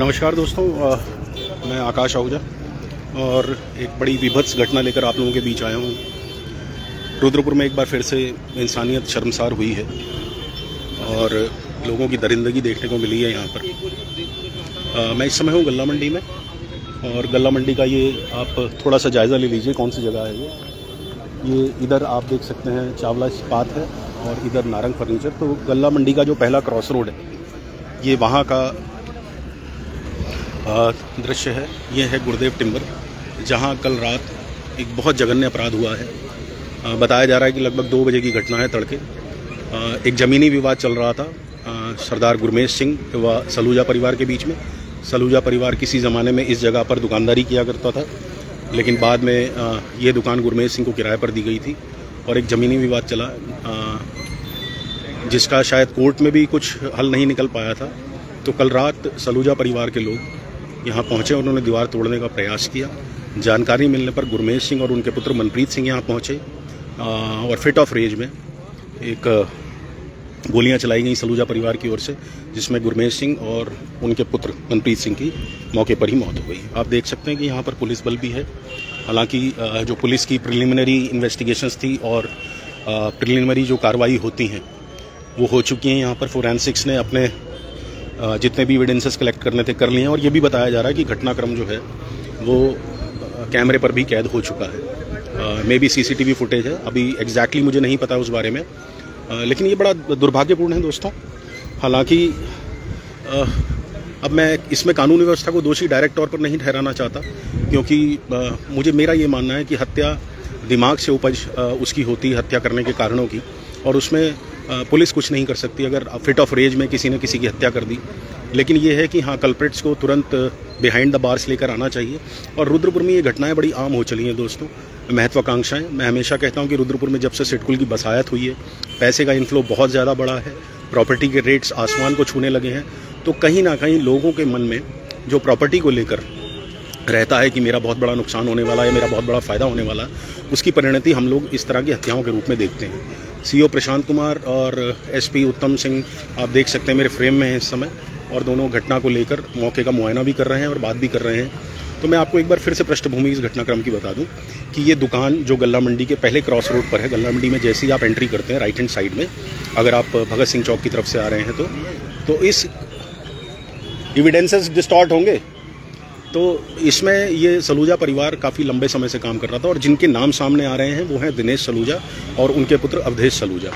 नमस्कार दोस्तों, मैं आकाश आहूजा और एक बड़ी विभत्स घटना लेकर आप लोगों के बीच आया हूँ। रुद्रपुर में एक बार फिर से इंसानियत शर्मसार हुई है और लोगों की दरिंदगी देखने को मिली है यहाँ पर। मैं इस समय हूँ गल्ला मंडी में और गल्ला मंडी का ये आप थोड़ा सा जायज़ा ले लीजिए कौन सी जगह है ये इधर आप देख सकते हैं चावला इस्पात है और इधर नारंग फर्नीचर। तो गल्ला मंडी का जो पहला क्रॉस रोड है ये वहाँ का दृश्य है। ये है गुरुदेव टिम्बर, जहाँ कल रात एक बहुत जघन्य अपराध हुआ है। बताया जा रहा है कि लगभग 2 बजे की घटना है तड़के। एक ज़मीनी विवाद चल रहा था सरदार गुरमेश सिंह व सलूजा परिवार के बीच में। सलूजा परिवार किसी ज़माने में इस जगह पर दुकानदारी किया करता था, लेकिन बाद में ये दुकान गुरमेश सिंह को किराए पर दी गई थी और एक ज़मीनी विवाद चला जिसका शायद कोर्ट में भी कुछ हल नहीं निकल पाया था। तो कल रात सलूजा परिवार के लोग यहाँ पहुँचे, उन्होंने दीवार तोड़ने का प्रयास किया। जानकारी मिलने पर गुरमेश सिंह और उनके पुत्र मनप्रीत सिंह यहाँ पहुँचे और फिट ऑफ रेंज में एक गोलियां चलाई गई सलूजा परिवार की ओर से, जिसमें गुरमेश सिंह और उनके पुत्र मनप्रीत सिंह की मौके पर ही मौत हो गई। आप देख सकते हैं कि यहाँ पर पुलिस बल भी है। हालांकि जो पुलिस की प्रिलिमिनरी इन्वेस्टिगेशंस थी और प्रिलिमिनरी जो कार्रवाई होती हैं वो हो चुकी हैं। यहाँ पर फोरेंसिक्स ने अपने जितने भी एविडेंसेस कलेक्ट करने थे कर लिए हैं और ये भी बताया जा रहा है कि घटनाक्रम जो है वो कैमरे पर भी कैद हो चुका है। मे बी सीसीटीवी फुटेज है, अभी एग्जैक्टली मुझे नहीं पता उस बारे में, लेकिन ये बड़ा दुर्भाग्यपूर्ण है दोस्तों। हालांकि अब मैं इसमें कानूनी व्यवस्था को दोषी डायरेक्ट तौर पर नहीं ठहराना चाहता, क्योंकि मेरा ये मानना है कि हत्या दिमाग से उपज उसकी होती है, हत्या करने के कारणों की, और उसमें पुलिस कुछ नहीं कर सकती अगर फिट ऑफ रेंज में किसी ने किसी की हत्या कर दी। लेकिन ये है कि हाँ, कल्प्रिट्स को तुरंत बिहाइंड द बार्स लेकर आना चाहिए। और रुद्रपुर में ये घटनाएं बड़ी आम हो चली हैं दोस्तों, महत्वाकांक्षाएं। मैं हमेशा कहता हूँ कि रुद्रपुर में जब से सिडकुल की बसायत हुई है, पैसे का इनफ्लो बहुत ज़्यादा बढ़ा है, प्रॉपर्टी के रेट्स आसमान को छूने लगे हैं। तो कहीं ना कहीं लोगों के मन में जो प्रॉपर्टी को लेकर रहता है कि मेरा बहुत बड़ा नुकसान होने वाला है, मेरा बहुत बड़ा फ़ायदा होने वाला है, उसकी परिणति हम लोग इस तरह की हत्याओं के रूप में देखते हैं। सीओ प्रशांत कुमार और एसपी उत्तम सिंह आप देख सकते हैं मेरे फ्रेम में हैं इस समय, और दोनों घटना को लेकर मौके का मुआयना भी कर रहे हैं और बात भी कर रहे हैं। तो मैं आपको एक बार फिर से पृष्ठभूमि इस घटनाक्रम की बता दूं कि ये दुकान जो गल्ला मंडी के पहले क्रॉस रोड पर है, गल्ला मंडी में जैसे ही आप एंट्री करते हैं राइट हैंड साइड में, अगर आप भगत सिंह चौक की तरफ से आ रहे हैं तो इस एविडेंसेस डिस्टॉर्ट होंगे। तो इसमें ये सलूजा परिवार काफ़ी लंबे समय से काम कर रहा था और जिनके नाम सामने आ रहे हैं वो हैं दिनेश सलूजा और उनके पुत्र अवधेश सलूजा।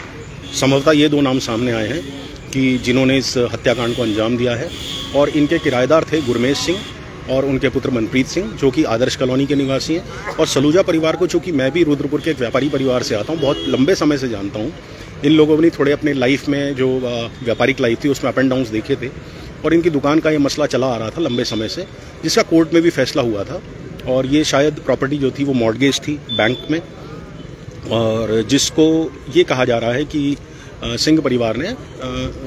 संभवतः ये 2 नाम सामने आए हैं कि जिन्होंने इस हत्याकांड को अंजाम दिया है। और इनके किराएदार थे गुरमेश सिंह और उनके पुत्र मनप्रीत सिंह, जो कि आदर्श कॉलोनी के निवासी हैं। और सलूजा परिवार को, चूँकि मैं भी रुद्रपुर के एक व्यापारी परिवार से आता हूँ, बहुत लंबे समय से जानता हूँ। इन लोगों ने थोड़े अपने लाइफ में जो व्यापारिक लाइफ थी उसमें अप एंड डाउन्स देखे थे और इनकी दुकान का ये मसला चला आ रहा था लंबे समय से, जिसका कोर्ट में भी फैसला हुआ था। और ये शायद प्रॉपर्टी जो थी वो मॉर्गेज थी बैंक में, और जिसको ये कहा जा रहा है कि सिंह परिवार ने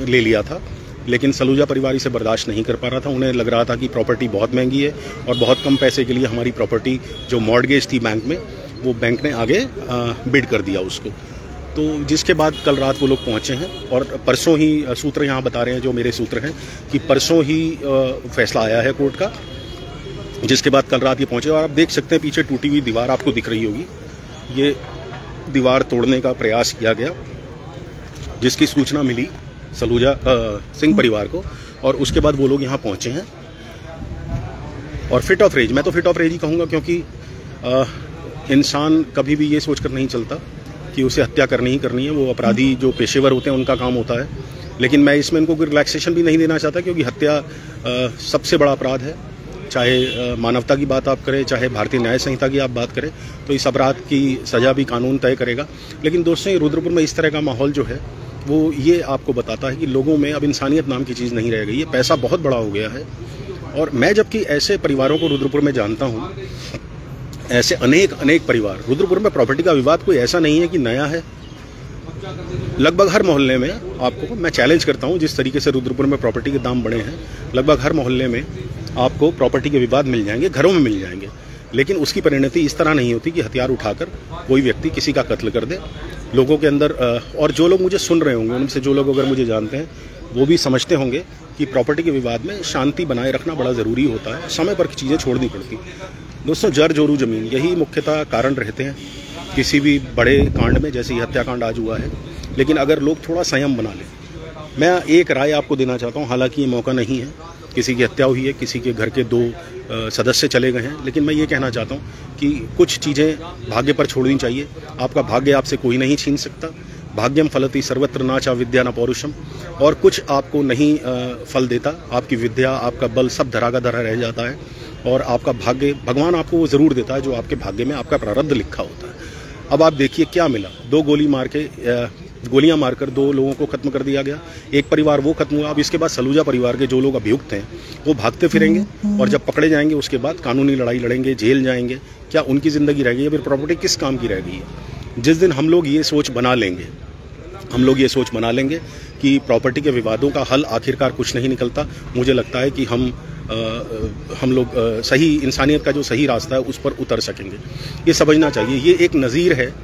ले लिया था। लेकिन सलूजा परिवार इसे बर्दाश्त नहीं कर पा रहा था। उन्हें लग रहा था कि प्रॉपर्टी बहुत महंगी है और बहुत कम पैसे के लिए हमारी प्रॉपर्टी जो मॉर्गेज थी बैंक में, वो बैंक ने आगे बिड कर दिया उसको। तो जिसके बाद कल रात वो लोग पहुंचे हैं और परसों ही सूत्र यहाँ बता रहे हैं, जो मेरे सूत्र हैं, कि परसों ही फैसला आया है कोर्ट का, जिसके बाद कल रात ये पहुंचे। और आप देख सकते हैं पीछे टूटी हुई दीवार आपको दिख रही होगी, ये दीवार तोड़ने का प्रयास किया गया, जिसकी सूचना मिली सलूजा सिंह परिवार को, और उसके बाद वो लोग यहाँ पहुंचे हैं। और फिट ऑफ रेंज, मैं तो फिट ऑफ रेंज ही कहूँगा, क्योंकि इंसान कभी भी ये सोचकर नहीं चलता कि उसे हत्या करनी ही करनी है। वो अपराधी जो पेशेवर होते हैं उनका काम होता है। लेकिन मैं इसमें इनको कोई रिलैक्सेशन भी नहीं देना चाहता, क्योंकि हत्या सबसे बड़ा अपराध है। चाहे मानवता की बात आप करें, चाहे भारतीय न्याय संहिता की आप बात करें, तो इस अपराध की सज़ा भी कानून तय करेगा। लेकिन दोस्तों, ये रुद्रपुर में इस तरह का माहौल जो है वो ये आपको बताता है कि लोगों में अब इंसानियत नाम की चीज़ नहीं रह गई है। पैसा बहुत बड़ा हो गया है। और मैं जबकि ऐसे परिवारों को रुद्रपुर में जानता हूँ, ऐसे अनेक परिवार, रुद्रपुर में प्रॉपर्टी का विवाद कोई ऐसा नहीं है कि नया है। लगभग हर मोहल्ले में आपको, मैं चैलेंज करता हूं, जिस तरीके से रुद्रपुर में प्रॉपर्टी के दाम बढ़े हैं, लगभग हर मोहल्ले में आपको प्रॉपर्टी के विवाद मिल जाएंगे, घरों में मिल जाएंगे। लेकिन उसकी परिणति इस तरह नहीं होती कि हथियार उठाकर कोई व्यक्ति किसी का कत्ल कर दे। लोगों के अंदर, और जो लोग मुझे सुन रहे होंगे उनमें से जो लोग अगर मुझे जानते हैं वो भी समझते होंगे कि प्रॉपर्टी के विवाद में शांति बनाए रखना बड़ा ज़रूरी होता है, समय पर चीज़ें छोड़नी पड़ती। दोस्तों, जर जोरू ज़मीन, यही मुख्यतः कारण रहते हैं किसी भी बड़े कांड में, जैसे हत्याकांड आज हुआ है। लेकिन अगर लोग थोड़ा संयम बना लें, मैं एक राय आपको देना चाहता हूँ, हालांकि ये मौका नहीं है, किसी की हत्या हुई है, किसी के घर के 2 सदस्य चले गए हैं, लेकिन मैं ये कहना चाहता हूँ कि कुछ चीज़ें भाग्य पर छोड़नी चाहिए। आपका भाग्य आपसे कोई नहीं छीन सकता। भाग्यम फलति सर्वत्र नाचा विद्या न पौरुषम, और कुछ आपको नहीं फल देता। आपकी विद्या, आपका बल सब धरा का धरा रह जाता है, और आपका भाग्य भगवान आपको वो ज़रूर देता है जो आपके भाग्य में आपका प्रारब्ध लिखा होता है। अब आप देखिए क्या मिला, 2 गोलियां मारकर 2 लोगों को खत्म कर दिया गया। एक परिवार वो खत्म हुआ। अब इसके बाद सलूजा परिवार के जो लोग अभियुक्त हैं वो भागते फिरेंगे, और जब पकड़े जाएंगे उसके बाद कानूनी लड़ाई लड़ेंगे, जेल जाएंगे। क्या उनकी ज़िंदगी रह गई है? फिर प्रॉपर्टी किस काम की रह गई है? जिस दिन हम लोग ये सोच बना लेंगे कि प्रॉपर्टी के विवादों का हल आखिरकार कुछ नहीं निकलता, मुझे लगता है कि हम लोग सही इंसानियत का जो सही रास्ता है उस पर उतर सकेंगे। ये समझना चाहिए। ये एक नज़ीर है।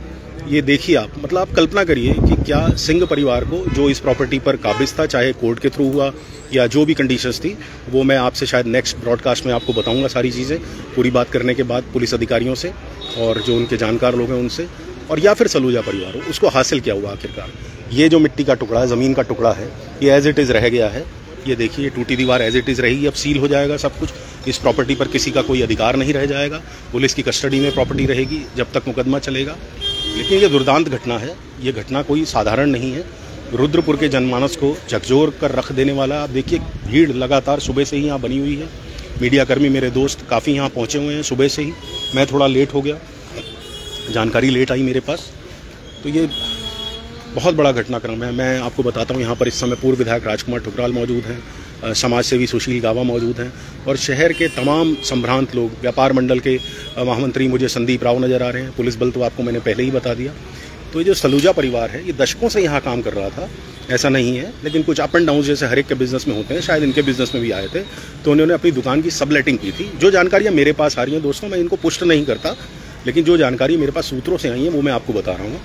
ये देखिए आप, मतलब आप कल्पना करिए कि क्या सिंह परिवार को, जो इस प्रॉपर्टी पर काबिज था, चाहे कोर्ट के थ्रू हुआ या जो भी कंडीशंस थी, वो मैं आपसे शायद नेक्स्ट ब्रॉडकास्ट में आपको बताऊंगा सारी चीज़ें, पूरी बात करने के बाद पुलिस अधिकारियों से और जो उनके जानकार लोग हैं उनसे, और या फिर सलूजा परिवार हो, उसको हासिल क्या हुआ आखिरकार। ये जो मिट्टी का टुकड़ा है, ज़मीन का टुकड़ा है, ये एज इट इज़ रह गया है। ये देखिए, टूटी दीवार एज इट इज़ रहेगी। अब सील हो जाएगा सब कुछ। इस प्रॉपर्टी पर किसी का कोई अधिकार नहीं रह जाएगा। पुलिस की कस्टडी में प्रॉपर्टी रहेगी जब तक मुकदमा चलेगा। लेकिन ये दुर्दांत घटना है। ये घटना कोई साधारण नहीं है। रुद्रपुर के जनमानस को झकझोर कर रख देने वाला। आप देखिए, भीड़ लगातार सुबह से ही यहाँ बनी हुई है। मीडियाकर्मी मेरे दोस्त काफ़ी यहाँ पहुँचे हुए हैं सुबह से ही। मैं थोड़ा लेट हो गया, जानकारी लेट आई मेरे पास। तो ये बहुत बड़ा घटनाक्रम है। मैं आपको बताता हूँ, यहाँ पर इस समय पूर्व विधायक राजकुमार ठुकराल मौजूद हैं, समाज सेवी सुशील गावा मौजूद हैं, और शहर के तमाम संभ्रांत लोग, व्यापार मंडल के महामंत्री मुझे संदीप राव नज़र आ रहे हैं। पुलिस बल तो आपको मैंने पहले ही बता दिया। तो ये जो सलूजा परिवार है, ये दशकों से यहाँ काम कर रहा था, ऐसा नहीं है। लेकिन कुछ अप एंड डाउन जैसे हर एक के बिज़नेस में होते हैं, शायद इनके बिज़नेस में भी आए थे। तो उन्होंने अपनी दुकान की सबलेटिंग की थी। जो जानकारियाँ मेरे पास आ रही हैं दोस्तों, मैं इनको पुष्ट नहीं करता, लेकिन जो जानकारी मेरे पास सूत्रों से आई है वो मैं आपको बता रहा हूँ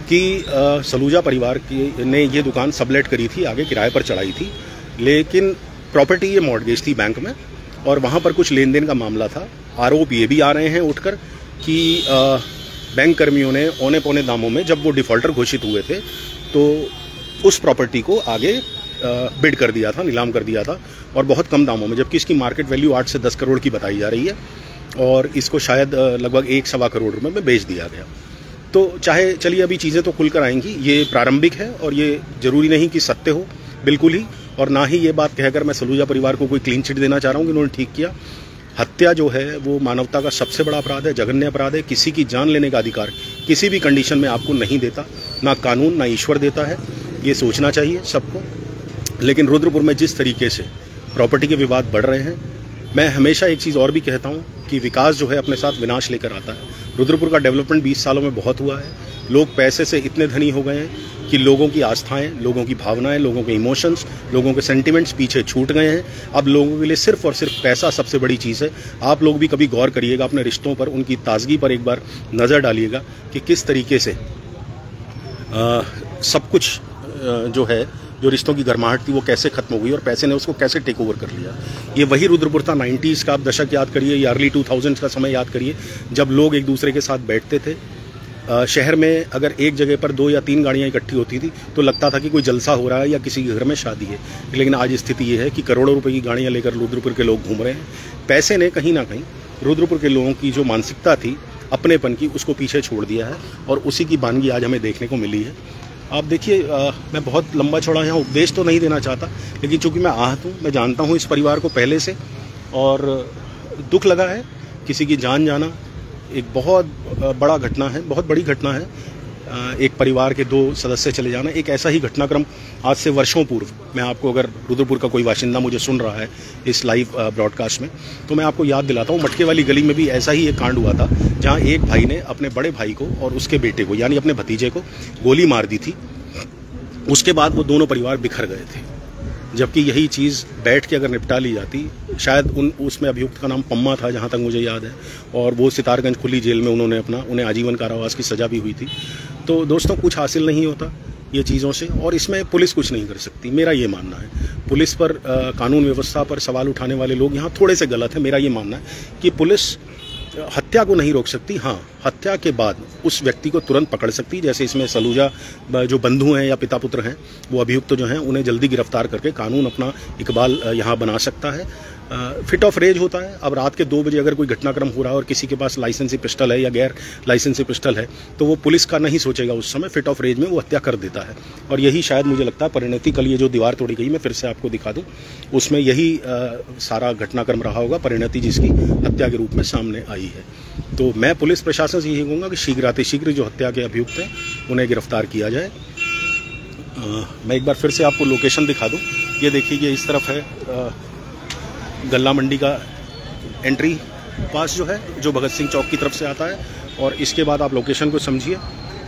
कि सलूजा परिवार ने ये दुकान सबलेट करी थी, आगे किराए पर चढ़ाई थी। लेकिन प्रॉपर्टी ये मॉर्गेज थी बैंक में, और वहाँ पर कुछ लेन देन का मामला था। आरोप ये भी आ रहे हैं उठकर कि बैंक कर्मियों ने औने पौने दामों में, जब वो डिफ़ॉल्टर घोषित हुए थे, तो उस प्रॉपर्टी को आगे बिड कर दिया था, नीलाम कर दिया था, और बहुत कम दामों में, जबकि इसकी मार्केट वैल्यू 8 से 10 करोड़ की बताई जा रही है, और इसको शायद लगभग 1-1.25 करोड़ रुपए में बेच दिया गया। तो चाहे चलिए, अभी चीज़ें तो खुलकर आएंगी, ये प्रारंभिक है, और ये ज़रूरी नहीं कि सत्य हो बिल्कुल ही, और ना ही ये बात कहकर मैं सलूजा परिवार को कोई क्लीन चिट देना चाह रहा हूँ कि उन्होंने ठीक किया। हत्या जो है वो मानवता का सबसे बड़ा अपराध है, जघन्य अपराध है। किसी की जान लेने का अधिकार किसी भी कंडीशन में आपको नहीं देता, ना कानून ना ईश्वर देता है। ये सोचना चाहिए सबको। लेकिन रुद्रपुर में जिस तरीके से प्रॉपर्टी के विवाद बढ़ रहे हैं, मैं हमेशा एक चीज़ और भी कहता हूँ कि विकास जो है अपने साथ विनाश लेकर आता है। रुद्रपुर का डेवलपमेंट 20 सालों में बहुत हुआ है। लोग पैसे से इतने धनी हो गए हैं कि लोगों की आस्थाएं, लोगों की भावनाएं, लोगों के इमोशंस, लोगों के सेंटिमेंट्स पीछे छूट गए हैं। अब लोगों के लिए सिर्फ और सिर्फ पैसा सबसे बड़ी चीज़ है। आप लोग भी कभी गौर करिएगा अपने रिश्तों पर, उनकी ताजगी पर एक बार नज़र डालिएगा कि किस तरीके से सब कुछ जो है, जो रिश्तों की गर्माहट थी, वो कैसे खत्म हो गई और पैसे ने उसको कैसे टेक ओवर कर लिया। ये वही रुद्रपुर था। 90s का आप दशक याद करिए, या अर्ली 2000s का समय याद करिए, जब लोग एक दूसरे के साथ बैठते थे। शहर में अगर एक जगह पर 2 या 3 गाड़ियाँ इकट्ठी होती थी तो लगता था कि कोई जलसा हो रहा है या किसी के घर में शादी है। लेकिन आज स्थिति ये है कि करोड़ों रुपए की गाड़ियाँ लेकर रुद्रपुर के लोग घूम रहे हैं। पैसे ने कहीं ना कहीं रुद्रपुर के लोगों की जो मानसिकता थी अपनेपन की, उसको पीछे छोड़ दिया है, और उसी की वानगी आज हमें देखने को मिली है। आप देखिए, मैं बहुत लंबा चौड़ा यहाँ उपदेश तो नहीं देना चाहता, लेकिन चूंकि मैं आहत हूँ, मैं जानता हूँ इस परिवार को पहले से, और दुख लगा है। किसी की जान जाना एक बहुत बड़ा घटना है, बहुत बड़ी घटना है। एक परिवार के 2 सदस्य चले जाना एक ऐसा ही घटनाक्रम आज से वर्षों पूर्व, मैं आपको, अगर रुद्रपुर का कोई बाशिंदा मुझे सुन रहा है इस लाइव ब्रॉडकास्ट में, तो मैं आपको याद दिलाता हूँ, मटके वाली गली में भी ऐसा ही एक कांड हुआ था, जहाँ एक भाई ने अपने बड़े भाई को और उसके बेटे को, यानी अपने भतीजे को गोली मार दी थी। उसके बाद वो दोनों परिवार बिखर गए थे। जबकि यही चीज़ बैठ के अगर निपटा ली जाती, शायद उसमें अभियुक्त का नाम पम्मा था जहाँ तक मुझे याद है, और वो सितारगंज खुली जेल में उन्हें आजीवन कारावास की सज़ा भी हुई थी। तो दोस्तों, कुछ हासिल नहीं होता, ये चीज़ों से, और इसमें पुलिस कुछ नहीं कर सकती, मेरा ये मानना है। पुलिस पर कानून व्यवस्था पर सवाल उठाने वाले लोग यहाँ थोड़े से गलत हैं। मेरा ये मानना है कि पुलिस हत्या को नहीं रोक सकती, हाँ हत्या के बाद उस व्यक्ति को तुरंत पकड़ सकती, जैसे इसमें सलूजा जो बंधु हैं या पिता पुत्र हैं, वो अभियुक्त जो हैं, उन्हें जल्दी गिरफ्तार करके कानून अपना इकबाल यहाँ बना सकता है। फिट ऑफ रेज होता है। अब रात के 2 बजे अगर कोई घटनाक्रम हो रहा है और किसी के पास लाइसेंसी पिस्टल है या गैर लाइसेंसी पिस्टल है, तो वो पुलिस का नहीं सोचेगा, उस समय फिट ऑफ रेज में वो हत्या कर देता है। और यही शायद मुझे लगता है परिणति, कल ये जो दीवार तोड़ी गई, मैं फिर से आपको दिखा दूं, उसमें यही सारा घटनाक्रम रहा होगा, परिणति जिसकी हत्या के रूप में सामने आई है। तो मैं पुलिस प्रशासन से यही कहूँगा कि शीघ्र जो हत्या के अभियुक्त हैं उन्हें गिरफ्तार किया जाए। मैं एक बार फिर से आपको लोकेशन दिखा दूँ। ये देखिए, ये इस तरफ है गल्ला मंडी का एंट्री पास जो है, जो भगत सिंह चौक की तरफ से आता है। और इसके बाद आप लोकेशन को समझिए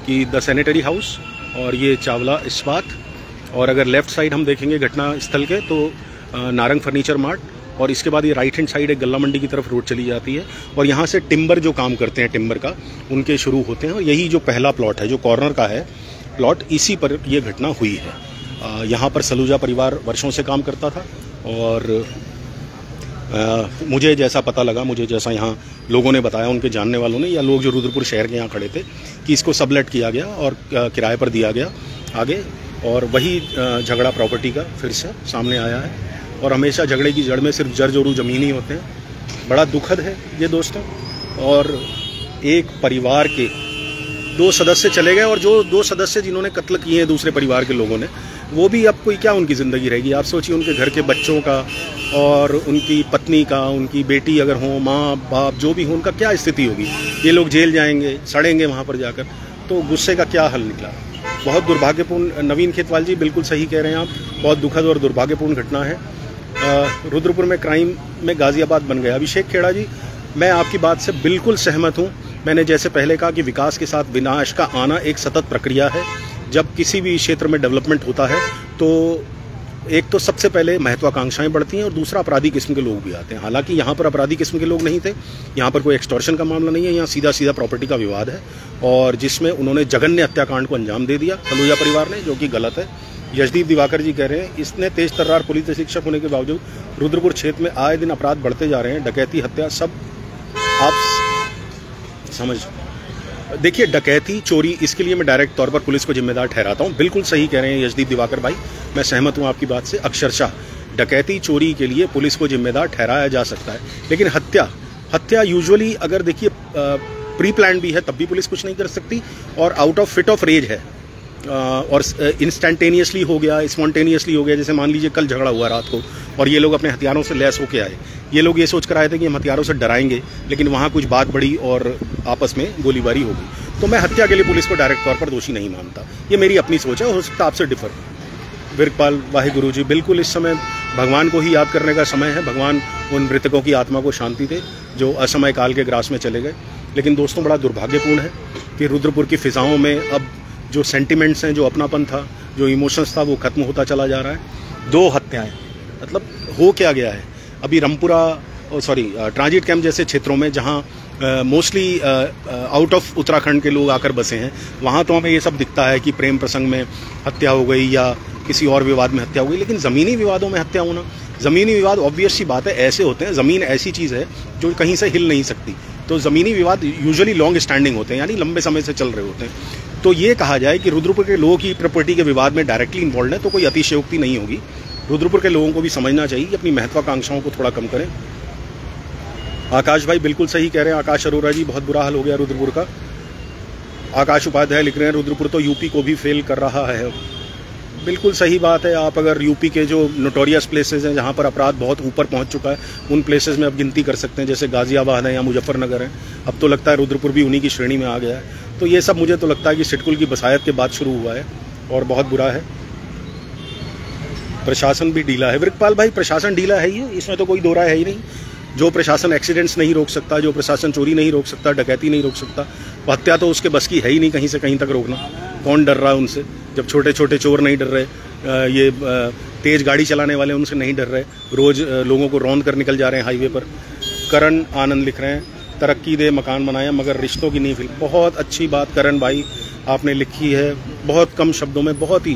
कि द सैनिटरी हाउस और ये चावला इस्पात, और अगर लेफ्ट साइड हम देखेंगे घटना स्थल के तो नारंग फर्नीचर मार्ट, और इसके बाद ये राइट हैंड साइड एक गल्ला मंडी की तरफ रोड चली जाती है। और यहाँ से टिम्बर जो काम करते हैं टिम्बर का, उनके शुरू होते हैं। और यही जो पहला प्लॉट है, जो कॉर्नर का है प्लॉट, इसी पर यह घटना हुई है। यहाँ पर सलूजा परिवार वर्षों से काम करता था, और मुझे जैसा पता लगा, मुझे जैसा यहाँ लोगों ने बताया, उनके जानने वालों ने या लोग जो रुद्रपुर शहर के यहाँ खड़े थे, कि इसको सबलेट किया गया और किराए पर दिया गया आगे। और वही झगड़ा प्रॉपर्टी का फिर से सामने आया है। और हमेशा झगड़े की जड़ में सिर्फ जर जोरू ज़मीन ही होते हैं। बड़ा दुखद है ये दोस्तों। और एक परिवार के 2 सदस्य चले गए, और जो 2 सदस्य जिन्होंने कत्ल किए हैं दूसरे परिवार के लोगों ने, वो भी अब कोई क्या उनकी ज़िंदगी रहेगी। आप सोचिए, उनके घर के बच्चों का और उनकी पत्नी का, उनकी बेटी अगर हो, माँ बाप जो भी हो, उनका क्या स्थिति होगी। ये लोग जेल जाएंगे, सड़ेंगे वहाँ पर जाकर। तो गुस्से का क्या हल निकला। बहुत दुर्भाग्यपूर्ण, नवीन खेतवाल जी बिल्कुल सही कह रहे हैं आप, बहुत दुखद और दुर्भाग्यपूर्ण घटना है। रुद्रपुर में क्राइम में गाजियाबाद बन गया। अभिषेक खेड़ा जी, मैं आपकी बात से बिल्कुल सहमत हूँ। मैंने जैसे पहले कहा कि विकास के साथ विनाश का आना एक सतत प्रक्रिया है। जब किसी भी क्षेत्र में डेवलपमेंट होता है तो एक तो सबसे पहले महत्वाकांक्षाएं बढ़ती हैं, और दूसरा अपराधी किस्म के लोग भी आते हैं। हालांकि यहाँ पर अपराधी किस्म के लोग नहीं थे, यहाँ पर कोई एक्सटॉर्शन का मामला नहीं है, यहाँ सीधा सीधा प्रॉपर्टी का विवाद है, और जिसमें उन्होंने जघन्य हत्याकांड को अंजाम दे दिया सलूजा परिवार ने, जो कि गलत है। यशदीप दिवाकर जी कह रहे हैं, इसने तेज तर्रार पुलिस अधीक्षक होने के बावजूद रुद्रपुर क्षेत्र में आए दिन अपराध बढ़ते जा रहे हैं, डकैती, हत्या, सब आप समझ। देखिए, डकैती, चोरी, इसके लिए मैं डायरेक्ट तौर पर पुलिस को जिम्मेदार ठहराता हूं। बिल्कुल सही कह रहे हैं यशदीप दिवाकर भाई, मैं सहमत हूं आपकी बात से। अक्षरशः डकैती, चोरी के लिए पुलिस को जिम्मेदार ठहराया जा सकता है, लेकिन हत्या यूजुअली अगर देखिए प्री प्लान भी है तब भी पुलिस कुछ नहीं कर सकती, और out of fit of rage है, और इंस्टेंटेनियसली हो गया, स्पॉन्टेनियसली हो गया। जैसे मान लीजिए कल झगड़ा हुआ रात को, और ये लोग अपने हथियारों से लैस होकर आए। ये लोग ये सोच कर आए थे कि हम हथियारों से डराएंगे, लेकिन वहाँ कुछ बात बढ़ी और आपस में गोलीबारी हो गई। तो मैं हत्या के लिए पुलिस को डायरेक्ट तौर पर दोषी नहीं मानता। ये मेरी अपनी सोच है, हो सकता है आपसे डिफर। वीरपाल वाहिगुरु जी, बिल्कुल इस समय भगवान को ही याद करने का समय है। भगवान उन मृतकों की आत्मा को शांति दे जो असमय काल के ग्रास में चले गए। लेकिन दोस्तों, बड़ा दुर्भाग्यपूर्ण है कि रुद्रपुर की फिजाओं में अब जो सेंटिमेंट्स हैं, जो अपनापन था, जो इमोशंस था, वो खत्म होता चला जा रहा है। 2 हत्याएं, मतलब हो क्या गया है। अभी रामपुरा ट्रांजिट कैंप जैसे क्षेत्रों में, जहां मोस्टली आउट ऑफ उत्तराखंड के लोग आकर बसे हैं, वहां तो हमें ये सब दिखता है कि प्रेम प्रसंग में हत्या हो गई या किसी और विवाद में हत्या हो गई। लेकिन ज़मीनी विवादों में हत्या होना, ज़मीनी विवाद ऑब्वियस सी बात है, ऐसे होते हैं। ज़मीन ऐसी चीज़ है जो कहीं से हिल नहीं सकती। तो ज़मीनी विवाद यूजुअली लॉन्ग स्टैंडिंग होते हैं, यानी लंबे समय से चल रहे होते हैं। तो ये कहा जाए कि रुद्रपुर के लोग ही प्रॉपर्टी के विवाद में डायरेक्टली इन्वॉल्व है, तो कोई अतिशयोक्ति नहीं होगी। रुद्रपुर के लोगों को भी समझना चाहिए कि अपनी महत्वाकांक्षाओं को थोड़ा कम करें। आकाश भाई बिल्कुल सही कह रहे हैं। आकाश अरोरा जी, बहुत बुरा हाल हो गया रुद्रपुर का। आकाश उपाध्याय लिख रहे हैं, रुद्रपुर तो यूपी को भी फेल कर रहा है। बिल्कुल सही बात है। आप अगर यूपी के जो नोटोरियस प्लेसेस हैं, जहाँ पर अपराध बहुत ऊपर पहुँच चुका है, उन प्लेसेस में अब गिनती कर सकते हैं, जैसे गाजियाबाद है या मुजफ्फरनगर है। अब तो लगता है रुद्रपुर भी उन्हीं की श्रेणी में आ गया है। तो ये सब मुझे तो लगता है कि सिटकुल की बसायत के बाद शुरू हुआ है, और बहुत बुरा है। प्रशासन भी ढीला है। वीरपाल भाई, प्रशासन ढीला है ही, इसमें तो कोई दो राय है ही नहीं। जो प्रशासन एक्सीडेंट्स नहीं रोक सकता, जो प्रशासन चोरी नहीं रोक सकता, डकैती नहीं रोक सकता, हत्या तो उसके बस की है ही नहीं कहीं से कहीं तक रोकना। कौन डर रहा है उनसे? जब छोटे छोटे चोर नहीं डर रहे, ये तेज गाड़ी चलाने वाले उनसे नहीं डर रहे, रोज लोगों को रौंद कर निकल जा रहे हैं हाईवे पर। करण आनंद लिख रहे हैं, तरक्की दे मकान बनाया मगर रिश्तों की नहीं फिल्म। बहुत अच्छी बात करण भाई आपने लिखी है। बहुत कम शब्दों में बहुत ही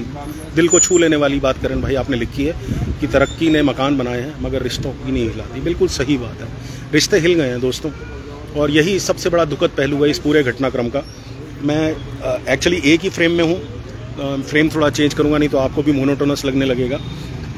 दिल को छू लेने वाली बात करण भाई आपने लिखी है कि तरक्की ने मकान बनाए हैं मगर रिश्तों की नहीं हिलाती। बिल्कुल सही बात है, रिश्ते हिल गए हैं दोस्तों, और यही सबसे बड़ा दुखद पहलू है इस पूरे घटनाक्रम का। मैं एक्चुअली एक ही फ्रेम में हूँ, फ्रेम थोड़ा चेंज करूँगा नहीं तो आपको भी मोनोटोनस लगने लगेगा।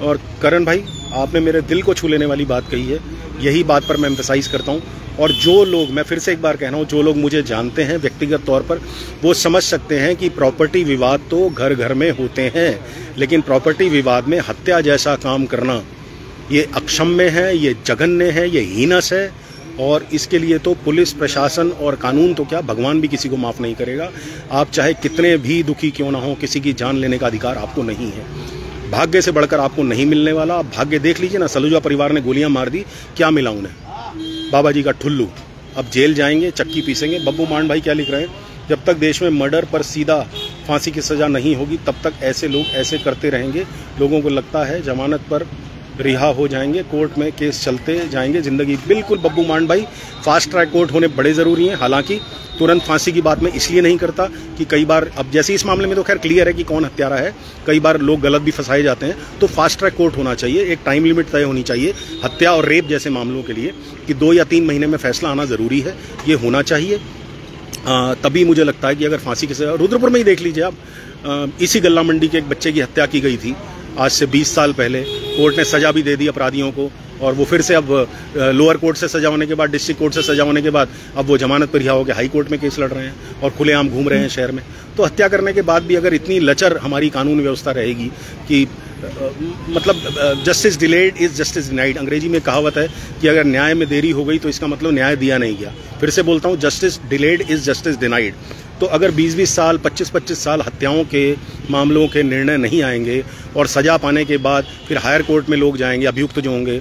और करण भाई आपने मेरे दिल को छू लेने वाली बात कही है, यही बात पर मैं एम्फेसाइज करता हूँ। और जो लोग, मैं फिर से एक बार कह रहा हूँ, जो लोग मुझे जानते हैं व्यक्तिगत तौर पर, वो समझ सकते हैं कि प्रॉपर्टी विवाद तो घर घर में होते हैं, लेकिन प्रॉपर्टी विवाद में हत्या जैसा काम करना ये अक्षम्य है, ये जघन्य है, ये हीनस है। और इसके लिए तो पुलिस प्रशासन और कानून तो क्या, भगवान भी किसी को माफ़ नहीं करेगा। आप चाहे कितने भी दुखी क्यों ना हो, किसी की जान लेने का अधिकार आपको नहीं है। भाग्य से बढ़कर आपको नहीं मिलने वाला। आप भाग्य देख लीजिए ना, सलूजा परिवार ने गोलियां मार दी, क्या मिला उन्हें? बाबा जी का ठुल्लू। अब जेल जाएंगे, चक्की पीसेंगे। बब्बू मान भाई क्या लिख रहे हैं, जब तक देश में मर्डर पर सीधा फांसी की सज़ा नहीं होगी तब तक ऐसे लोग ऐसे करते रहेंगे। लोगों को लगता है जमानत पर रिहा हो जाएंगे, कोर्ट में केस चलते जाएंगे जिंदगी। बिल्कुल बब्बू मान भाई, फास्ट ट्रैक कोर्ट होने बड़े ज़रूरी हैं। हालांकि तुरंत फांसी की बात मैं इसलिए नहीं करता कि कई बार, अब जैसे इस मामले में तो खैर क्लियर है कि कौन हत्यारा है, कई बार लोग गलत भी फंसाए जाते हैं, तो फास्ट ट्रैक कोर्ट होना चाहिए। एक टाइम लिमिट तय होनी चाहिए हत्या और रेप जैसे मामलों के लिए कि 2 या 3 महीने में फैसला आना ज़रूरी है, ये होना चाहिए। तभी मुझे लगता है कि अगर फांसी की सजा, रुद्रपुर में ही देख लीजिए आप, इसी गल्ला मंडी के एक बच्चे की हत्या की गई थी आज से 20 साल पहले। कोर्ट ने सजा भी दे दी अपराधियों को, और वो फिर से अब लोअर कोर्ट से सजा होने के बाद, डिस्ट्रिक्ट कोर्ट से सजा होने के बाद, अब वो जमानत पर रिहा होकर हाई कोर्ट में केस लड़ रहे हैं और खुलेआम घूम रहे हैं शहर में। तो हत्या करने के बाद भी अगर इतनी लचर हमारी कानून व्यवस्था रहेगी कि मतलब justice delayed is justice denied, अंग्रेजी में कहावत है कि अगर न्याय में देरी हो गई तो इसका मतलब न्याय दिया नहीं गया। फिर से बोलता हूँ, justice delayed is justice denied. तो अगर 20-20 साल, 25-25 साल हत्याओं के मामलों के निर्णय नहीं आएंगे और सजा पाने के बाद फिर हायर कोर्ट में लोग जाएंगे, अभियुक्त जो होंगे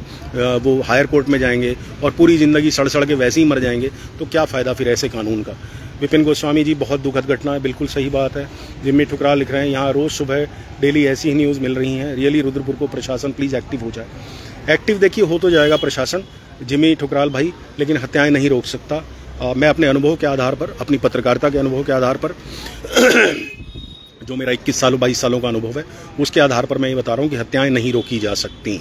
वो हायर कोर्ट में जाएंगे और पूरी ज़िंदगी सड़ सड़ के वैसे ही मर जाएंगे, तो क्या फ़ायदा फिर ऐसे कानून का। विपिन गोस्वामी जी, बहुत दुखद घटना है, बिल्कुल सही बात है। जिम्मी ठुकरा लिख रहे हैं, यहाँ रोज़ सुबह डेली ऐसी ही न्यूज़ मिल रही हैं। रियली रुद्रपुर को प्रशासन प्लीज़ एक्टिव हो जाए। एक्टिव देखिए हो तो जाएगा प्रशासन, जिम्मी ठुकराल भाई, लेकिन हत्याएं नहीं रोक सकता। मैं अपने अनुभव के आधार पर, अपनी पत्रकारिता के अनुभव के आधार पर जो मेरा 21 सालों 22 सालों का अनुभव है, उसके आधार पर मैं ये बता रहा हूँ कि हत्याएं नहीं रोकी जा सकती।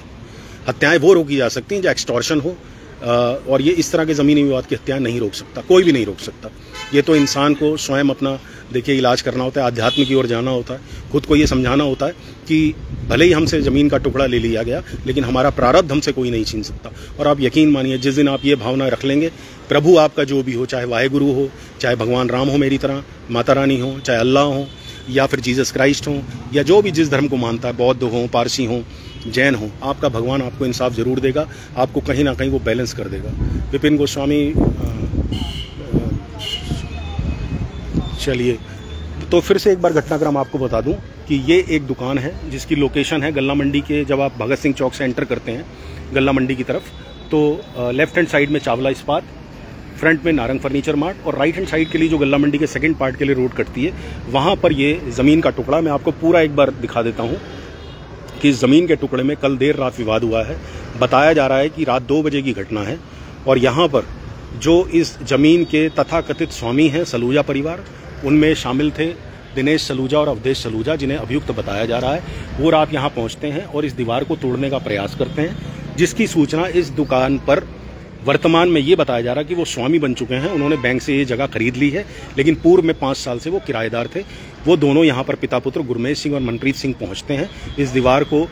हत्याएं वो रोकी जा सकती हैं जो एक्सटॉर्शन हो, और ये इस तरह के ज़मीनी विवाद की हत्याएं नहीं रोक सकता, कोई भी नहीं रोक सकता। ये तो इंसान को स्वयं अपना देखिए इलाज करना होता है, आध्यात्म की ओर जाना होता है, खुद को ये समझाना होता है कि भले ही हमसे ज़मीन का टुकड़ा ले लिया गया, लेकिन हमारा प्रारब्ध हमसे कोई नहीं छीन सकता। और आप यकीन मानिए, जिस दिन आप ये भावना रख लेंगे, प्रभु आपका जो भी हो, चाहे वाहेगुरु हो, चाहे भगवान राम हो मेरी तरह, माता रानी हो, चाहे अल्लाह हो, या फिर जीसस क्राइस्ट हो, या जो भी जिस धर्म को मानता है, बौद्ध हो, पारसी हो, जैन हो, आपका भगवान आपको इंसाफ ज़रूर देगा, आपको कहीं ना कहीं वो बैलेंस कर देगा। विपिन गोस्वामी, चलिए तो फिर से एक बार घटनाक्रम आपको बता दूं कि ये एक दुकान है जिसकी लोकेशन है गल्ला मंडी के, जब आप भगत सिंह चौक से एंटर करते हैं गल्ला मंडी की तरफ, तो लेफ्ट हैंड साइड में चावला इस्पात, फ्रंट में नारंग फर्नीचर मार्ट, और राइट हैंड साइड के लिए जो गल्ला मंडी के सेकंड पार्ट के लिए रोड कटती है, वहाँ पर ये ज़मीन का टुकड़ा, मैं आपको पूरा एक बार दिखा देता हूँ कि इस ज़मीन के टुकड़े में कल देर रात विवाद हुआ है। बताया जा रहा है कि रात 2 बजे की घटना है, और यहाँ पर जो इस ज़मीन के तथाकथित स्वामी हैं सलूजा परिवार, उनमें शामिल थे दिनेश सलूजा और अवधेश सलूजा, जिन्हें अभियुक्त बताया जा रहा है। वो रात यहाँ पहुँचते हैं और इस दीवार को तोड़ने का प्रयास करते हैं, जिसकी सूचना इस दुकान पर वर्तमान में ये बताया जा रहा है कि वो स्वामी बन चुके हैं। उन्होंने बैंक से ये जगह खरीद ली है, लेकिन पूर्व में 5 साल से वो किराएदार थे। वो दोनों यहाँ पर पिता पुत्र गुरमेश सिंह और मनप्रीत सिंह पहुँचते हैं, इस दीवार को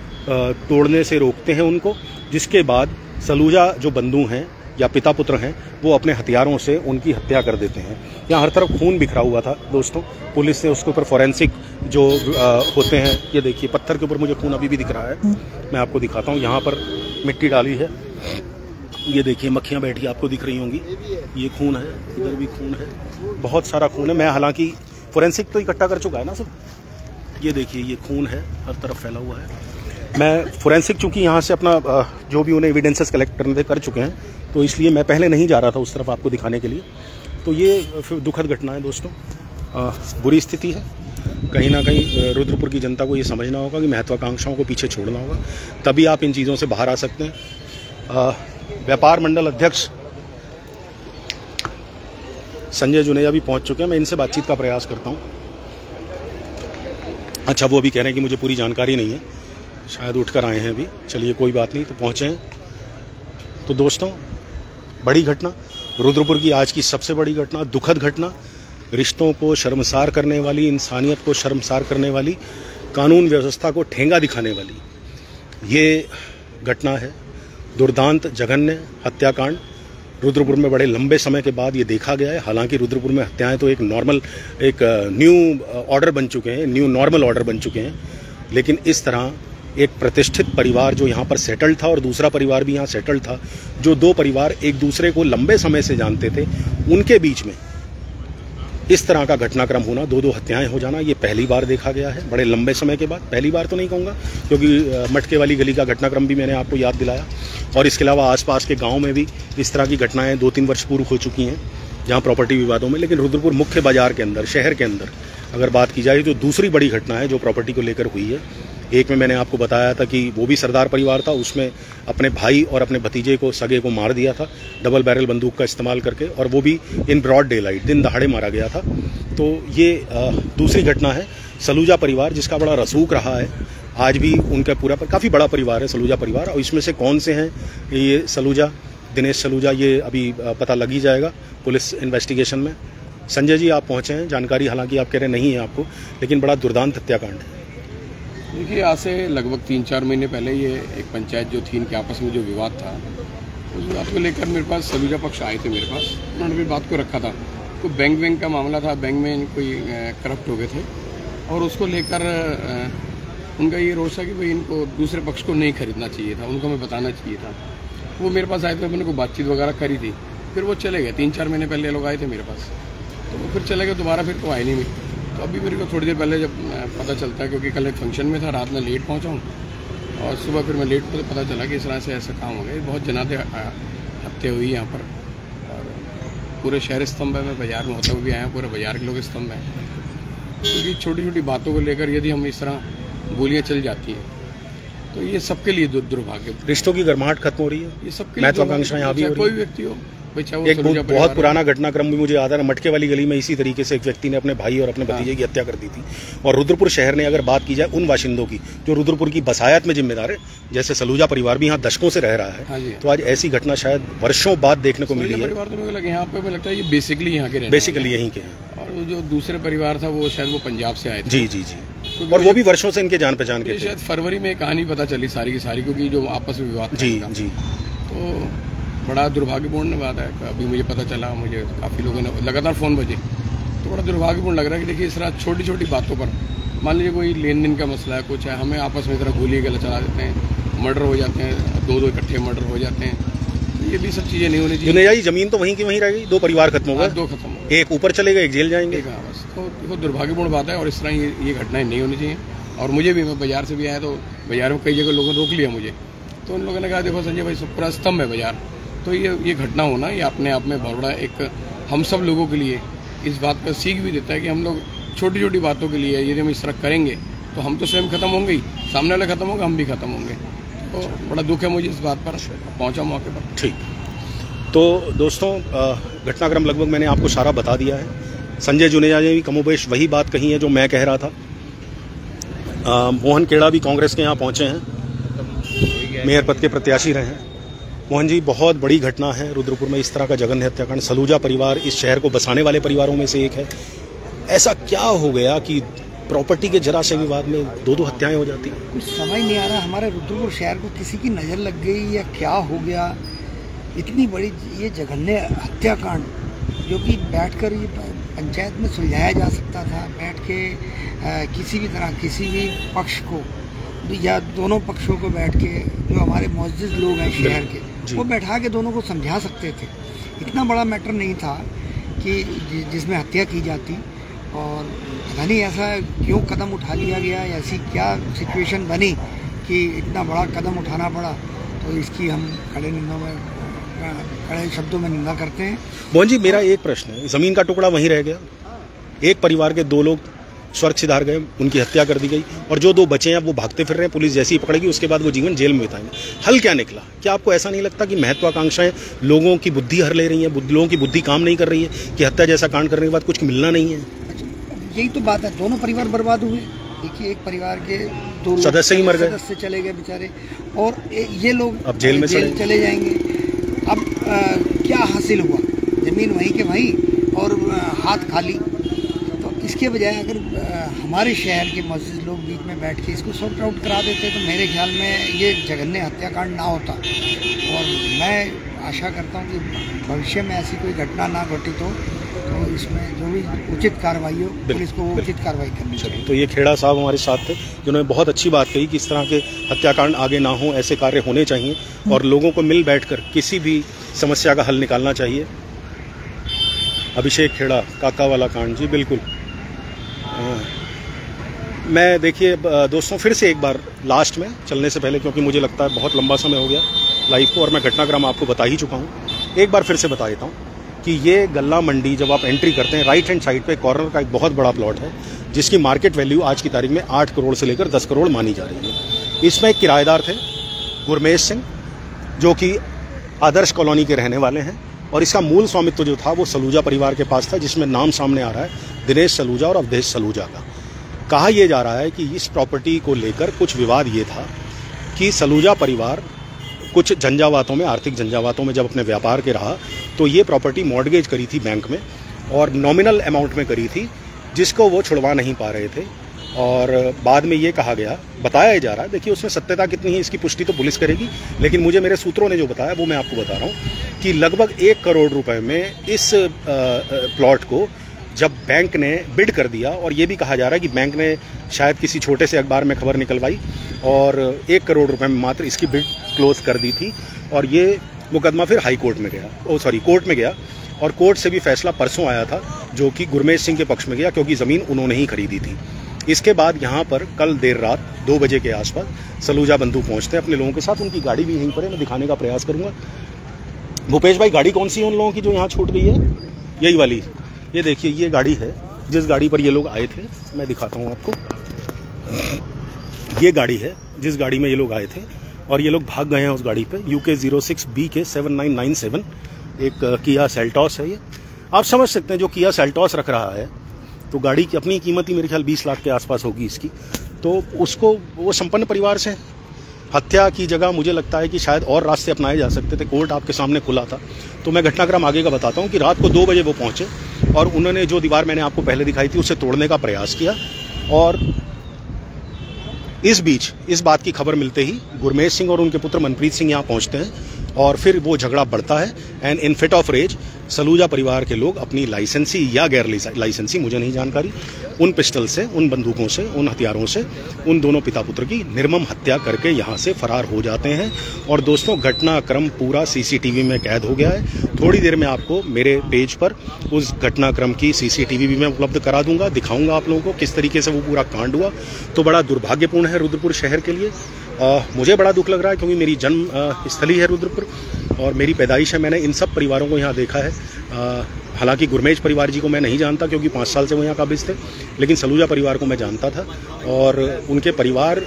तोड़ने से रोकते हैं उनको, जिसके बाद सलूजा जो बंधु हैं या पिता पुत्र हैं, वो अपने हथियारों से उनकी हत्या कर देते हैं। यहाँ हर तरफ खून बिखरा हुआ था दोस्तों। पुलिस ने उसके ऊपर फॉरेंसिक जो होते हैं, ये देखिए पत्थर के ऊपर मुझे खून अभी भी दिख रहा है, मैं आपको दिखाता हूँ। यहाँ पर मिट्टी डाली है, ये देखिए मक्खियाँ बैठी आपको दिख रही होंगी, ये खून है, इधर भी खून है, बहुत सारा खून है। मैं हालांकि फोरेंसिक तो इकट्ठा कर चुका है ना सब, ये देखिए ये खून है, हर तरफ फैला हुआ है। मैं फोरेंसिक चूँकि यहाँ से अपना जो भी उन्हें एविडेंसेस कलेक्ट करने कर चुके हैं, तो इसलिए मैं पहले नहीं जा रहा था उस तरफ आपको दिखाने के लिए। तो ये फिर दुखद घटना है दोस्तों, बुरी स्थिति है। कहीं ना कहीं रुद्रपुर की जनता को ये समझना होगा कि महत्वाकांक्षाओं को पीछे छोड़ना होगा, तभी आप इन चीज़ों से बाहर आ सकते हैं। व्यापार मंडल अध्यक्ष संजय जुनेजा भी पहुंच चुके हैं, मैं इनसे बातचीत का प्रयास करता हूं। अच्छा, वो अभी कह रहे हैं कि मुझे पूरी जानकारी नहीं है, शायद उठकर आए हैं अभी। चलिए कोई बात नहीं, तो पहुँचे हैं। तो दोस्तों, बड़ी घटना रुद्रपुर की, आज की सबसे बड़ी घटना, दुखद घटना, रिश्तों को शर्मसार करने वाली, इंसानियत को शर्मसार करने वाली, कानून व्यवस्था को ठेंगा दिखाने वाली ये घटना है। दुर्दांत जघन्य हत्याकांड रुद्रपुर में बड़े लंबे समय के बाद ये देखा गया है। हालांकि रुद्रपुर में हत्याएं तो एक न्यू ऑर्डर बन चुके हैं, न्यू नॉर्मल ऑर्डर बन चुके हैं, लेकिन इस तरह एक प्रतिष्ठित परिवार जो यहाँ पर सेटल्ड था और दूसरा परिवार भी यहाँ सेटल्ड था, जो दो परिवार एक दूसरे को लंबे समय से जानते थे, उनके बीच में इस तरह का घटनाक्रम होना, दो हत्याएं हो जाना, ये पहली बार देखा गया है बड़े लंबे समय के बाद। पहली बार तो नहीं कहूँगा, क्योंकि मटके वाली गली का घटनाक्रम भी मैंने आपको याद दिलाया, और इसके अलावा आसपास के गांव में भी इस तरह की घटनाएं 2-3 वर्ष पूर्व हो चुकी हैं जहां प्रॉपर्टी विवादों में। लेकिन रुद्रपुर मुख्य बाजार के अंदर, शहर के अंदर अगर बात की जाए तो दूसरी बड़ी घटना है जो प्रॉपर्टी को लेकर हुई है। एक में मैंने आपको बताया था कि वो भी सरदार परिवार था, उसमें अपने भाई और अपने भतीजे को, सगे को मार दिया था डबल बैरल बंदूक का इस्तेमाल करके, और वो भी इन ब्रॉड डे लाइट, दिन दहाड़े मारा गया था। तो ये दूसरी घटना है। सलूजा परिवार जिसका बड़ा रसूख रहा है, आज भी उनका पूरा काफ़ी बड़ा परिवार है सलूजा परिवार, और इसमें से कौन से हैं ये सलूजा, दिनेश सलूजा, ये अभी पता लग ही जाएगा पुलिस इन्वेस्टिगेशन में। संजय जी, आप पहुँचे हैं, जानकारी हालांकि आप कह रहे नहीं है आपको, लेकिन बड़ा दुर्दांत हत्याकांड है। देखिए, आज से लगभग 3-4 महीने पहले ये एक पंचायत जो थी, इनके आपस में जो विवाद था, उस विवाद को लेकर मेरे पास सलूजा पक्ष आए थे मेरे पास। उन्होंने भी बात को रखा था, कोई बैंक का मामला था, बैंक में कोई करप्ट हो गए थे, और उसको लेकर उनका ये रोष था कि भाई इनको दूसरे पक्ष को नहीं खरीदना चाहिए था, उनको हमें बताना चाहिए था। वो मेरे पास आए थे, मैंने को बातचीत वगैरह करी थी, फिर वो चले गए। 3-4 महीने पहले लोग आए थे मेरे पास, तो वो फिर चले गए दोबारा, फिर तो आए नहीं। तो अभी मेरे को थोड़ी देर पहले जब पता चलता है, क्योंकि कल एक फंक्शन में था, रात में लेट पहुंचा हूँ, और सुबह फिर मैं लेट पता चला कि इस तरह से ऐसा काम हो गया। बहुत जनाते हत्या हुई यहाँ पर, और पूरे शहर स्तंभ है। मैं बाजार में होता हुआ भी आया, पूरे बाजार के लोग स्तंभ हैं, क्योंकि छोटी छोटी बातों को लेकर यदि हम इस तरह गोलियाँ चल जाती हैं तो ये सबके लिए दुर्भाग्य। रिश्तों की गर्माहट खत्म हो रही है, ये सबके लिए महत्वाकांक्षा यहाँ भी हो रही है। कोई व्यक्ति हो, एक बहुत पुराना घटनाक्रम भी मुझे याद है, मटके वाली गली में इसी तरीके से एक व्यक्ति ने अपने भाई और अपने भतीजे की हत्या कर दी थी। और रुद्रपुर शहर ने, अगर बात की जाए उन बाशिंदों की जो रुद्रपुर की बसायत में जिम्मेदार है, जैसे सलूजा परिवार भी यहाँ दशकों से रह रहा है, तो आज ऐसी घटना शायद वर्षों बाद देखने को मिली है। परिवार तो मुझे यहाँ पे लगता है ये बेसिकली यहाँ के, बेसिकली यहीं के हैं, और जो दूसरे परिवार था वो शायद वो पंजाब से आए थे। जी जी जी, और वो भी वर्षों से इनके जान पहचान के थे। शायद फरवरी में कहानी पता चली सारी की सारी, क्योंकि जो आपस में विवाद। जी जी, तो बड़ा दुर्भाग्यपूर्ण बात है। अभी मुझे पता चला, मुझे काफ़ी लोगों ने लगातार फ़ोन बजे, तो बड़ा दुर्भाग्यपूर्ण लग रहा है कि देखिए इस तरह छोटी छोटी बातों पर, मान लीजिए कोई लेन देन का मसला है, कुछ है, हमें आपस में इस तरह गोली गला चला देते हैं, मर्डर हो जाते हैं, दो इकट्ठे मर्डर हो जाते हैं। तो ये भी सब चीज़ें नहीं होनी चाहिए। जमीन तो वहीं की वहीं रह गई, दो परिवार खत्म हो गए, दो खत्म हो गए, एक ऊपर चले गए, एक जेल जाएंगे। बस, तो देखो दुर्भाग्यपूर्ण बात है, और इस तरह ये घटनाएं नहीं होनी चाहिए। और मुझे भी, मैं बाजार से भी आया, तो बाजार में कई जगह लोगों ने रोक लिया मुझे, तो उन लोगों ने कहा देखो संजय भाई, पूरा स्तंभ है बाजार। तो ये घटना होना, ये अपने आप में बहुत बड़ा एक हम सब लोगों के लिए इस बात का सीख भी देता है कि हम लोग छोटी छोटी बातों के लिए यदि हम इस तरह करेंगे तो हम तो स्वयं खत्म होंगे ही, सामने वाला खत्म होगा, हम भी खत्म होंगे। तो बड़ा दुख है मुझे इस बात पर, पहुंचा मौके पर। ठीक, तो दोस्तों, घटनाक्रम लगभग मैंने आपको सारा बता दिया है। संजय जुनेजा ने भी कमोबेश वही बात कही है जो मैं कह रहा था। मोहन खेड़ा भी कांग्रेस के यहाँ पहुँचे हैं, मेयर पद के प्रत्याशी रहे हैं। मोहन जी, बहुत बड़ी घटना है रुद्रपुर में, इस तरह का जघन्य हत्याकांड। सलूजा परिवार इस शहर को बसाने वाले परिवारों में से एक है। ऐसा क्या हो गया कि प्रॉपर्टी के जरा से विवाद में दो हत्याएं हो जाती हैं? कुछ समझ नहीं आ रहा। हमारे रुद्रपुर शहर को किसी की नज़र लग गई या क्या हो गया, इतनी बड़ी ये जघन्य हत्याकांड जो कि बैठकर ये पंचायत में सुलझाया जा सकता था, बैठ के किसी भी तरह किसी भी पक्ष को या दोनों पक्षों को बैठ के, जो हमारे मुअज़्ज़िज़ लोग हैं शहर के, वो बैठा के दोनों को समझा सकते थे। इतना बड़ा मैटर नहीं था कि जिसमें हत्या की जाती। और पता नहीं ऐसा क्यों कदम उठा लिया गया, ऐसी क्या सिचुएशन बनी कि इतना बड़ा कदम उठाना पड़ा। तो इसकी हम कड़े शब्दों में निंदा करते हैं। मोहन जी, मेरा एक प्रश्न है, ज़मीन का टुकड़ा वहीं रह गया, एक परिवार के दो लोग स्वर्ग सिधार गए, उनकी हत्या कर दी गई, और जो दो बचे हैं वो भागते फिर रहे हैं, पुलिस जैसी ही पकड़ेगी उसके बाद वो जीवन जेल में बिताएंगे। हल क्या निकला? क्या आपको ऐसा नहीं लगता कि महत्वाकांक्षाएं लोगों की बुद्धि हर ले रही हैं, लोगों की बुद्धि काम नहीं कर रही है कि हत्या जैसा कांड करने के बाद कुछ मिलना नहीं है? यही तो बात है, दोनों परिवार बर्बाद हुए। देखिए एक परिवार के 2 सदस्य ही मर गए, सदस्य चले गए बेचारे, और ये लोग अब जेल में चले जाएंगे। अब क्या हासिल हुआ? ज़मीन वहीं के वहीं और हाथ खाली। तो इसके बजाय अगर हमारे शहर के मस्जिद लोग बीच में बैठ के इसको सॉर्ट आउट करा देते तो मेरे ख्याल में ये जघन्य हत्याकांड ना होता। और मैं आशा करता हूँ कि भविष्य में ऐसी कोई घटना ना घटित हो, तो इसमें जो भी उचित कार्रवाई हो पुलिस को उचित कार्रवाई करनी चाहिए। तो ये खेड़ा साहब हमारे साथ थे, जिन्होंने बहुत अच्छी बात कही कि इस तरह के हत्याकांड आगे ना हो, ऐसे कार्य होने चाहिए और लोगों को मिल बैठकर किसी भी समस्या का हल निकालना चाहिए। अभिषेक खेड़ा, काका वाला कांड, जी बिल्कुल। मैं देखिए दोस्तों फिर से एक बार लास्ट में चलने से पहले, क्योंकि मुझे लगता है बहुत लंबा समय हो गया लाइव को और मैं घटनाक्रम आपको बता ही चुका हूँ, एक बार फिर से बता देता हूँ कि ये गल्ला मंडी जब आप एंट्री करते हैं, राइट हैंड साइड पे कॉर्नर का एक बहुत बड़ा प्लॉट है जिसकी मार्केट वैल्यू आज की तारीख में 8 करोड़ से लेकर 10 करोड़ मानी जा रही है। इसमें एक किराएदार थे गुरमेश सिंह, जो कि आदर्श कॉलोनी के रहने वाले हैं, और इसका मूल स्वामित्व जो था वो सलूजा परिवार के पास था, जिसमें नाम सामने आ रहा है दिनेश सलूजा और अवधेश सलूजा का। कहा यह जा रहा है कि इस प्रॉपर्टी को लेकर कुछ विवाद ये था कि सलूजा परिवार कुछ झंझावातों में, आर्थिक झंझावातों में जब अपने व्यापार के रहा तो ये प्रॉपर्टी मॉर्गेज करी थी बैंक में और नॉमिनल अमाउंट में करी थी, जिसको वो छुड़वा नहीं पा रहे थे। और बाद में ये कहा गया, बताया जा रहा है, देखिए उसमें सत्यता कितनी है इसकी पुष्टि तो पुलिस करेगी, लेकिन मुझे मेरे सूत्रों ने जो बताया वो मैं आपको बता रहा हूँ कि लगभग 1 करोड़ रुपए में इस प्लॉट को जब बैंक ने बिड कर दिया, और ये भी कहा जा रहा है कि बैंक ने शायद किसी छोटे से अखबार में खबर निकलवाई और 1 करोड़ रुपए में मात्र इसकी बिड क्लोज कर दी थी, और ये मुकदमा फिर हाई कोर्ट में गया, कोर्ट में गया, और कोर्ट से भी फैसला परसों आया था जो कि गुरमेश सिंह के पक्ष में गया, क्योंकि ज़मीन उन्होंने ही खरीदी थी। इसके बाद यहाँ पर कल देर रात 2 बजे के आसपास सलूजा बंधु पहुँचते हैं अपने लोगों के साथ। उनकी गाड़ी भी यहीं पर है, मैं दिखाने का प्रयास करूँगा। भूपेश भाई, गाड़ी कौन सी है उन लोगों की जो यहाँ छूट गई है? यही वाली, ये देखिए ये गाड़ी है जिस गाड़ी पर ये लोग आए थे, मैं दिखाता हूँ आपको। ये गाड़ी है जिस गाड़ी में ये लोग आए थे और ये लोग भाग गए हैं उस गाड़ी पे। UK 06BK 7997 एक किया सेल्टॉस है। ये आप समझ सकते हैं, जो किया सेल्टॉस रख रहा है तो गाड़ी की अपनी कीमत ही मेरे ख्याल 20 लाख के आसपास होगी इसकी। तो उसको, वो संपन्न परिवार से हत्या की जगह मुझे लगता है कि शायद और रास्ते अपनाए जा सकते थे। कोर्ट आपके सामने खुला था। तो मैं घटनाक्रम आगे का बताता हूँ कि रात को 2 बजे वो पहुंचे और उन्होंने जो दीवार मैंने आपको पहले दिखाई थी उसे तोड़ने का प्रयास किया, और इस बीच इस बात की खबर मिलते ही गुरमेश सिंह और उनके पुत्र मनप्रीत सिंह यहाँ पहुँचते हैं और फिर वो झगड़ा बढ़ता है। And in fit of rage Saluja परिवार के लोग अपनी लाइसेंसी या गैर लाइसेंसी, मुझे नहीं जानकारी, उन पिस्टल से, उन बंदूकों से, उन हथियारों से उन दोनों पिता पुत्र की निर्मम हत्या करके यहाँ से फरार हो जाते हैं। और दोस्तों घटनाक्रम पूरा CCTV में कैद हो गया है। थोड़ी देर में आपको मेरे पेज पर उस घटनाक्रम की CCTV भी मैं उपलब्ध करा दूंगा, दिखाऊंगा आप लोगों को किस तरीके से वो पूरा कांड हुआ। तो बड़ा दुर्भाग्यपूर्ण है रुद्रपुर शहर के लिए। मुझे बड़ा दुख लग रहा है क्योंकि मेरी जन्म स्थली है रुद्रपुर और मेरी पैदाइश है। मैंने इन सब परिवारों को यहाँ देखा है। हालांकि गुरमेश परिवार जी को मैं नहीं जानता क्योंकि 5 साल से वो यहाँ काबिज थे, लेकिन सलूजा परिवार को मैं जानता था। और उनके परिवार,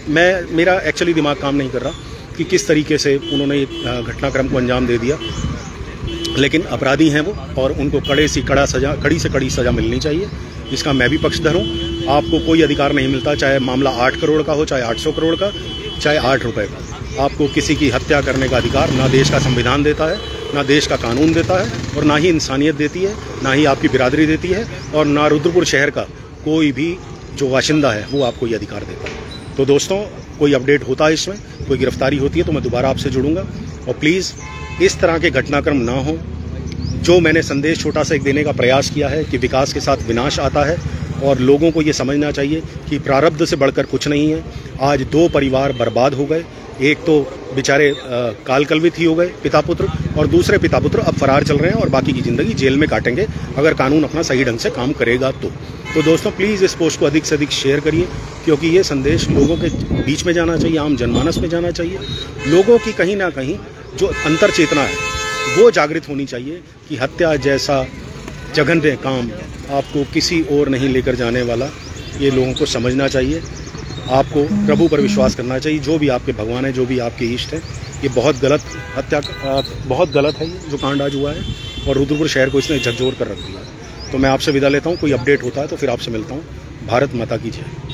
मेरा एक्चुअली दिमाग काम नहीं कर रहा कि किस तरीके से उन्होंने घटनाक्रम को अंजाम दे दिया। लेकिन अपराधी हैं वो और उनको कड़ी से कड़ी सज़ा मिलनी चाहिए। इसका मैं भी पक्षधर हूँ। आपको कोई अधिकार नहीं मिलता, चाहे मामला 8 करोड़ का हो, चाहे 800 करोड़ का, चाहे 8 रुपए का। आपको किसी की हत्या करने का अधिकार ना देश का संविधान देता है, ना देश का कानून देता है, और ना ही इंसानियत देती है, ना ही आपकी बिरादरी देती है, और ना रुद्रपुर शहर का कोई भी जो बाशिंदा है वो आपको ये अधिकार देता है। तो दोस्तों, कोई अपडेट होता है इसमें, कोई गिरफ्तारी होती है तो मैं दोबारा आपसे जुड़ूंगा। और प्लीज़ इस तरह के घटनाक्रम ना हो। जो मैंने संदेश छोटा सा एक देने का प्रयास किया है कि विकास के साथ विनाश आता है, और लोगों को ये समझना चाहिए कि प्रारब्ध से बढ़कर कुछ नहीं है। आज 2 परिवार बर्बाद हो गए। एक तो बेचारे कालकलवित ही हो गए पिता पुत्र, और दूसरे पिता पुत्र अब फरार चल रहे हैं और बाकी की ज़िंदगी जेल में काटेंगे अगर कानून अपना सही ढंग से काम करेगा तो दोस्तों प्लीज़ इस पोस्ट को अधिक से अधिक शेयर करिए, क्योंकि ये संदेश लोगों के बीच में जाना चाहिए, आम जनमानस में जाना चाहिए। लोगों की कहीं ना कहीं जो अंतर चेतना है वो जागृत होनी चाहिए कि हत्या जैसा जघन्य काम आपको किसी और नहीं लेकर जाने वाला। ये लोगों को समझना चाहिए। आपको प्रभु पर विश्वास करना चाहिए। जो भी आपके भगवान है, जो भी आपके इष्ट हैं, ये बहुत गलत हत्या, बहुत गलत है ये जो कांड आज हुआ है, और रुद्रपुर शहर को इसने झकझोर कर रख दिया। तो मैं आपसे विदा लेता हूँ। कोई अपडेट होता है तो फिर आपसे मिलता हूँ। भारत माता की जय।